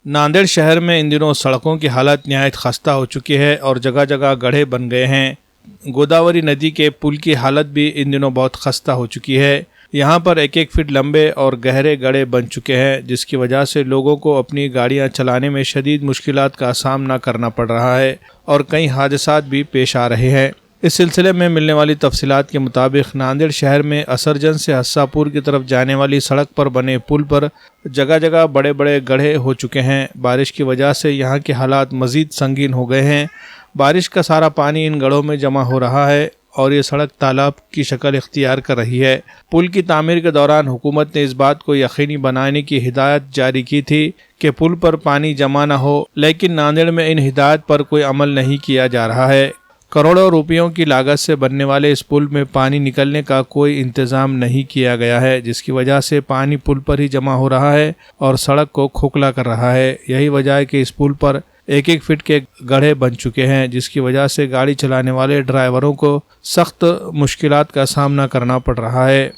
नांदेड़ शहर में इन दिनों सड़कों की हालत निहायत खस्ता हो चुकी है और जगह जगह गड्ढे बन गए हैं। गोदावरी नदी के पुल की हालत भी इन दिनों बहुत खस्ता हो चुकी है। यहाँ पर 1-1 फीट लंबे और गहरे गड्ढे बन चुके हैं, जिसकी वजह से लोगों को अपनी गाड़ियाँ चलाने में शदीद मुश्किलात का सामना करना पड़ रहा है और कई हादसात भी पेश आ रहे हैं। इस सिलसिले में मिलने वाली तफसीलात के मुताबिक नांदेड़ शहर में असरजन से हस्सापुर की तरफ जाने वाली सड़क पर बने पुल पर जगह जगह बड़े बड़े गड्ढे हो चुके हैं। बारिश की वजह से यहाँ के हालात मज़ीद संगीन हो गए हैं। बारिश का सारा पानी इन गड्ढों में जमा हो रहा है और ये सड़क तालाब की शक्ल इख्तियार कर रही है। पुल की तामीर के दौरान हुकूमत ने इस बात को यकीनी बनाने की हिदायत जारी की थी कि पुल पर पानी जमा न हो, लेकिन नांदेड़ में इन हिदायत पर कोई अमल नहीं किया जा रहा है। करोड़ों रुपयों की लागत से बनने वाले इस पुल में पानी निकलने का कोई इंतज़ाम नहीं किया गया है, जिसकी वजह से पानी पुल पर ही जमा हो रहा है और सड़क को खोखला कर रहा है। यही वजह है कि इस पुल पर 1-1 फीट के गड्ढे बन चुके हैं, जिसकी वजह से गाड़ी चलाने वाले ड्राइवरों को सख्त मुश्किलात का सामना करना पड़ रहा है।